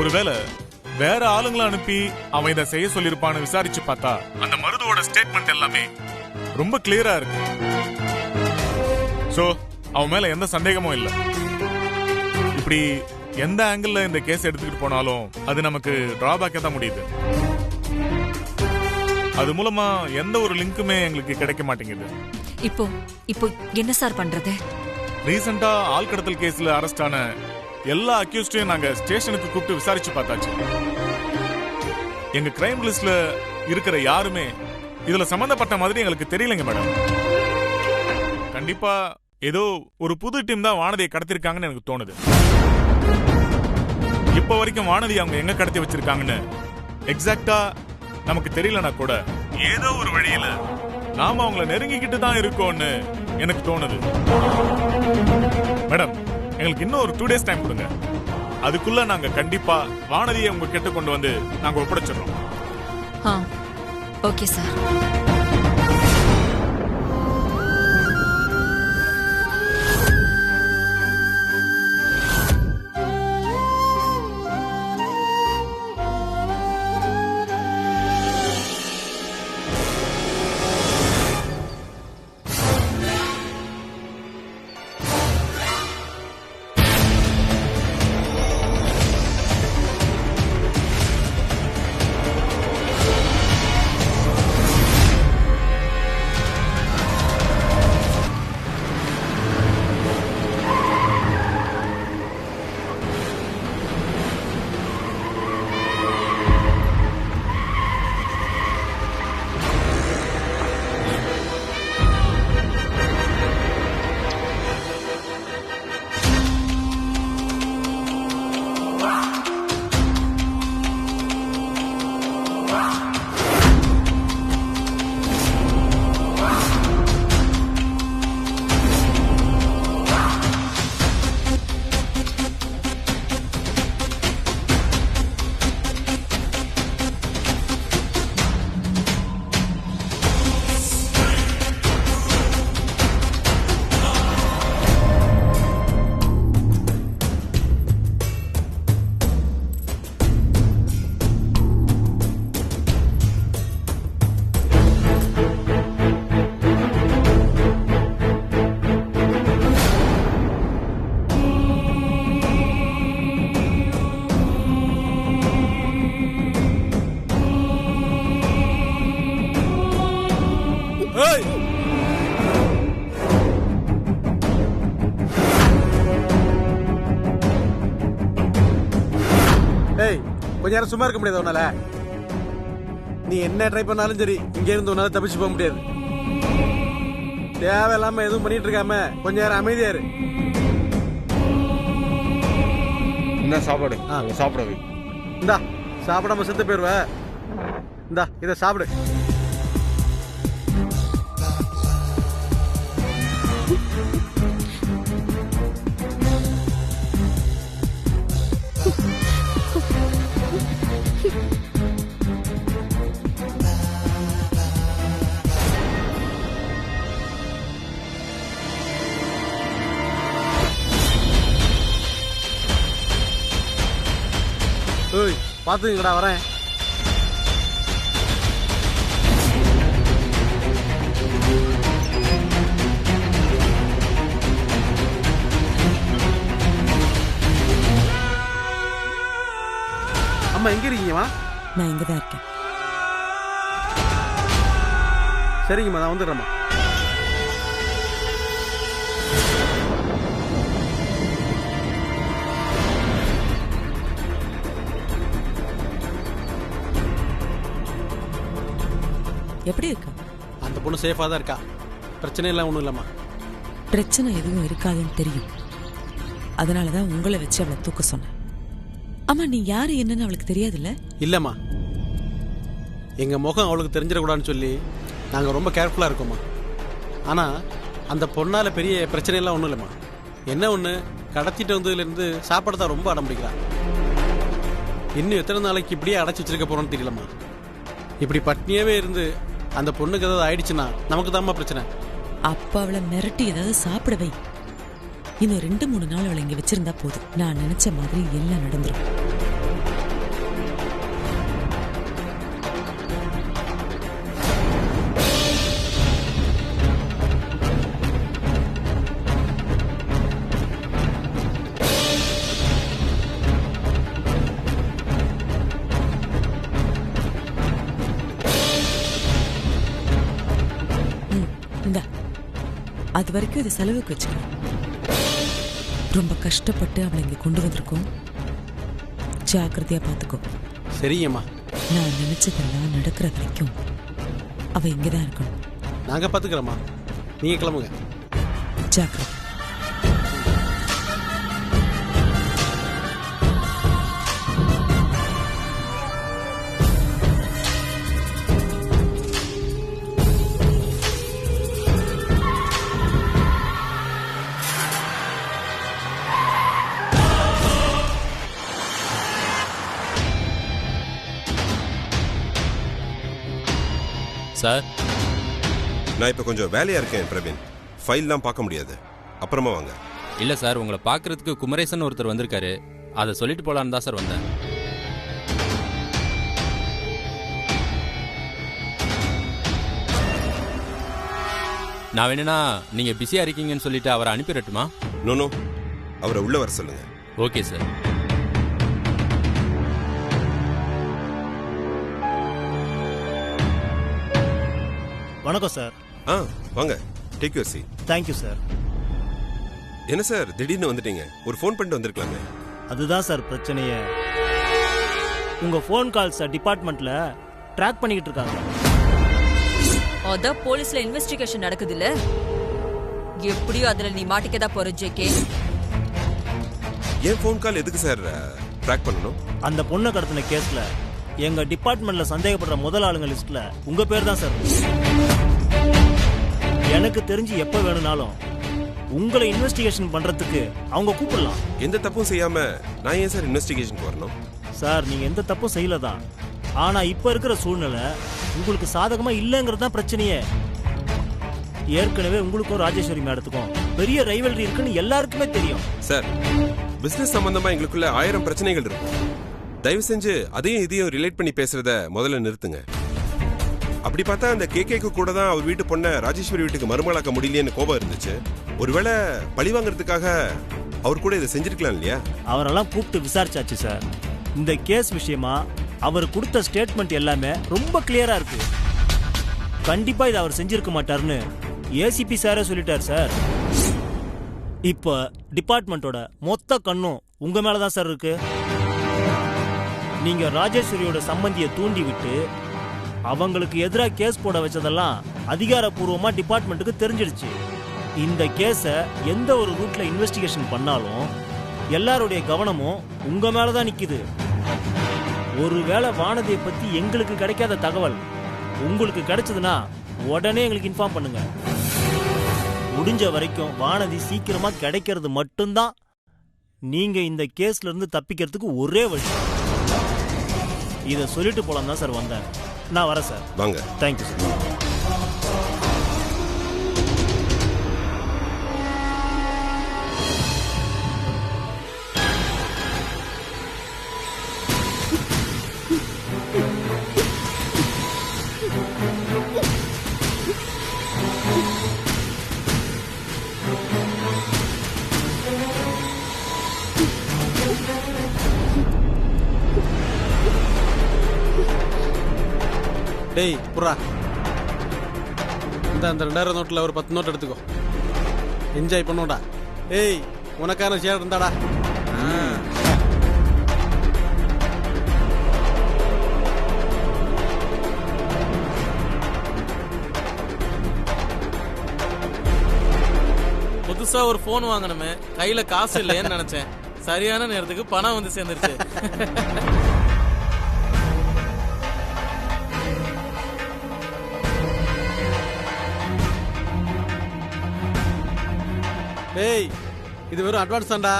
ஒருவேளை வேற ஆளுங்களை அனுப்பி அவன் இதை செய்ய சொல்லிருப்பான்னு விசாரிச்சு பார்த்தா அந்த மருதுவோட ஸ்டேட்மெண்ட் எல்லாமே ரொம்ப கிளியரா இருக்கு. சோ அவன் மேல எந்த சந்தேகமும் இல்ல. இப்படி எந்த ஆங்கிள் இந்த கேஸ் எடுத்துக்கிட்டு போனாலும் அது நமக்கு டிராபேக்கா தான் முடியுது. அது மூலமா எந்த ஒரு லிங்க்குமே எங்களுக்கு கிடைக்க மாட்டேங்குது. இப்போ என்ன சார் பண்றது? ரீசெண்டா ஆள் கடத்தல் கேஸ்ல அரெஸ்ட் ஆன எல்லா அக்யூஸ்டையும் நாங்க ஸ்டேஷனுக்கு கூப்பிட்டு விசாரிச்சு பார்த்தாச்சு. எங்க கிரைம் லிஸ்ட்ல இருக்கிற யாருமே இதுல சம்பந்தப்பட்ட மாதிரி எங்களுக்கு தெரியலங்க மேடம். கண்டிப்பா ஏதோ ஒரு புது டீம் தான் வானதியை கடத்திருக்காங்கன்னு எனக்கு தோணுது. இப்ப வரைக்கும் வானதி அவங்க எங்க கடத்தி வச்சிருக்காங்கன்னு எக்ஸாக்டா நமக்கு தெரியலனா கூட ஏதோ ஒரு வழியில நாம அவங்கள நெருங்கிக்கிட்டு தான் இருக்கோம்னு எனக்கு தோணுது. மேடம், எங்களுக்கு இன்னும் ஒரு 2 days டைம் கொடுங்க. அதுக்குள்ள நாங்க கண்டிப்பா வானதியை உங்க கிட்ட கொண்டு வந்து நாங்க ஒப்படைச்சிடறோம். Okay sir. கொஞ்ச நேரம் சும்மா இருக்க முடியாது உன்னால. நீ என்ன ட்ரை பண்ணாலும் சரி இங்க இருந்து உன்னால தப்பிச்சு போக முடியாது. தேவையில்லாம எதுவும் பண்ணிட்டு இருக்காம கொஞ்ச நேரம் அமைதியா இரு. என்ன சாப்பாடு? சாப்பிடவே இந்தா, சாப்பிடாம செத்து போயிருவ. இந்தா இத சாப்பிடு. பாத்துக்கடா வரேன். அம்மா எங்க இருக்கீங்கம்மா? நான் இங்கதான் இருக்கேன். சரிங்கம்மா, நான் வந்துடுறேம்மா. எப்படி இருக்கா? அந்த பொண்ணு சேஃபா தான் இருக்கா. பிரச்சனை எல்லாம் ஒண்ணும் இல்லம்மா. பிரச்சனை எதுவும் இருக்காதுன்னு தெரியும். அதனாலதான் உங்களை வச்சு அவளை தூக்க சொன்னேன். ஆமா, நீ யாரு என்னன்னு அவளுக்கு தெரியாதுல்ல? இல்லம்மா, எங்க முகம் அவளுக்கு தெரிஞ்சிடக்கூடாதுன்னு சொல்லி நாங்க ரொம்ப கேர்ஃபுல்லா இருக்கோம்மா. ஆனா அந்த பொண்ணால பெரிய பிரச்சனை எல்லாம் ஒண்ணும் இல்லம்மா. என்ன ஒண்ணு, கடத்திட்டு வந்ததுல இருந்து சாப்பாடு தான் ரொம்ப அடம் பிடிக்கிறான். இன்னும் எத்தனை நாளைக்கு இப்படியே அடைச்சி வச்சிருக்க போறோம்னு தெரியலம்மா. இப்படி பட்னியாவே இருந்து அந்த பொண்ணுக்கு ஏதாவது ஆயிடுச்சுன்னா நமக்கு தான்மா பிரச்சனை. அப்ப அவளை மிரட்டி ஏதாவது சாப்பிட வை. இன்னும் 2-3 நாள் அவளை இங்க வச்சிருந்தா போதும். நான் நினைச்ச மாதிரி எல்லாம் நடந்துரும். அது வரைக்கும் இது செலவுக்கு வச்சுக்க. ரொம்ப கஷ்டப்பட்டு அவளை இங்க கொண்டு வந்திருக்கோம். ஜாக்கிரதையா பாத்துக்கோ. சரிங்கம்மா. நான் நினைச்சதெல்லாம் நடக்கிற வரைக்கும் அவ இங்கதான் இருக்கணும். நாங்க பாத்துக்கிறோம்மா, நீங்க கிளம்புங்க. ஜாக்கிரதை. சார், நான் இப்போ கொஞ்சம் வேலையா இருக்கேன் பிரவீன். ஃபைல்லாம் பார்க்க முடியாது, அப்புறமா வாங்க. இல்ல சார், உங்களை பார்க்கறதுக்கு குமரேசன் ஒருத்தர் வந்திருக்காரு. அதை சொல்லிட்டு போலான்னு தான் சார் வந்தேன். நான் வேணும்னா நீங்க பிஸியா இருக்கீங்கன்னு சொல்லிட்டு அவரை அனுப்பிடட்டுமா? நோ, அவரை உள்ள வர சொல்லுங்க. Okay sir. வணக்கம் சார். வாங்க, take your seat. Thank you sir. என்ன சார் திடீர்னு வந்துட்டீங்க? ஒரு ஃபோன் பண்ணிட்டு வந்திருக்கலாமே. அதுதான் சார் பிரச்சனையே. உங்க ஃபோன் கால்ஸ் டிபார்ட்மெண்ட்ல ட்ராக் பண்ணிக்கிட்டு இருக்காங்க. அதான் போலீஸ்ல இன்வெஸ்டிகேஷன் நடக்குது இல்ல? எப்படியும் அதுல நீ மாட்டிக்கதா போற ஜேகே. ஏன் ஃபோன் கால் எதுக்கு சார் ட்ராக் பண்ணணும்? அந்த பொண்ணை கடத்தின கேஸ்ல எங்க டிபார்ட்மெண்ட்ல சந்தேகப்படுற முதல் ஆளுங்க லிஸ்ட்ல உங்க பேர் தான் சார். எனக்கு தெரிஞ்சு எப்ப வேணும்னாலும் உங்களை இன்வெஸ்டிகேஷன் பண்றதுக்கு அவங்க கூப்பிடலாம். எந்த தப்பும் செய்யாம நான் ஏன் சார் இன்வெஸ்டிகேஷன் வரணும்? சார், நீங்க எந்த தப்பும் செய்யல தான். ஆனா இப்ப இருக்கிற சூழ்நிலை உங்களுக்கு சாதகமா இல்லங்கிறது தான் பிரச்சனையே. ஏற்கனவே உங்களுக்கும் ராஜேஸ்வரி மேடத்துக்கும் பெரிய ரைவல்ரி இருக்குன்னு எல்லாருக்குமே தெரியும். சார், பிசினஸ் சம்பந்தமா எங்களுக்குள்ள 1000 பிரச்சனைகள் இருக்கும். தயவு செஞ்சு அதையும் இதையும் ரிலேட் பண்ணி பேசுறத முதல்ல நிறுத்துங்க. அப்படி பார்த்தா அந்த கேகேக்கு கூட தான் அவர் வீட்டு பொண்ணை ராஜேஸ்வரி வீட்டுக்கு மருமகளாக்க முடியலையேன்னு கோபம் இருந்துச்சு. ஒருவேளை பழி வாங்கறதுக்காக அவர் கூட இதை செஞ்சிருக்கலாம் இல்லையா? அவரெல்லாம் கூப்பிட்டு விசாரிச்சாச்சு சார். இந்த கேஸ் விஷயமா அவர் கொடுத்த ஸ்டேட்மெண்ட் எல்லாமே ரொம்ப கிளியரா இருக்கு. கண்டிப்பா இதை அவர் செஞ்சிருக்க மாட்டாருன்னு ஏசிபி சாரே சொல்லிட்டார் சார். இப்ப டிபார்ட்மெண்டோட மொத்த கண்ணும் உங்க மேலதான் சார் இருக்கு. நீங்க ராஜேஸ்வரியோட சம்பந்தியை தூண்டி விட்டு அவங்களுக்கு எதிராக கேஸ் போட வச்சதெல்லாம் அதிகாரப்பூர்வமா டிபார்ட்மெண்ட்டுக்கு தெரிஞ்சிடுச்சு. இந்த கேஸை எந்த ஒரு ரூட்ல இன்வெஸ்டிகேஷன் பண்ணாலும் எல்லாருடைய கவனமும் உங்க மேலதான் நிக்குது. ஒருவேளை வானதியை பத்தி எங்களுக்கு கிடைக்காத தகவல் உங்களுக்கு கிடைச்சதுன்னா உடனே எங்களுக்கு இன்ஃபார்ம் பண்ணுங்க. முடிஞ்ச வரைக்கும் வானதி சீக்கிரமா கிடைக்கிறது மட்டும்தான் நீங்க இந்த கேஸ்ல இருந்து தப்பிக்கிறதுக்கு ஒரே வழி. இதை சொல்லிட்டு போலாம் தான் சார் வந்தேன். நான் வரேன் சார். வாங்க. Thank you sir. டேய் புறா, இந்த 2000 நோட்டில் ஒரு 10 நோட் எடுத்துக்கோ. என்ஜாய் பண்ணோடா. ஏய், உனக்கான ஷேர் இருந்தாடா. புதுசா ஒரு போன் வாங்கணுமே, கையில காசு இல்லையேன்னு நினைச்சேன். சரியான நேரத்துக்கு பணம் வந்து சேர்ந்துருச்சு. ஏய், இது வெறும் அட்வான்ஸ் தான்டா.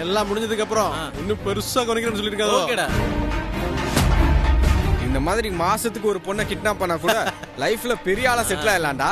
எல்லாம் முடிஞ்சதுக்கு அப்புறம் இன்னும் பெருசா கவனிக்கிறேன்னு சொல்லிருக்காங்க. ஓகேடா. இந்த மாதிரி மாசத்துக்கு ஒரு பொண்ணை கிட்னாப் பண்ணா கூட லைஃப்ல பெரிய ஆளா செட்டில் ஆயிடலாம்டா.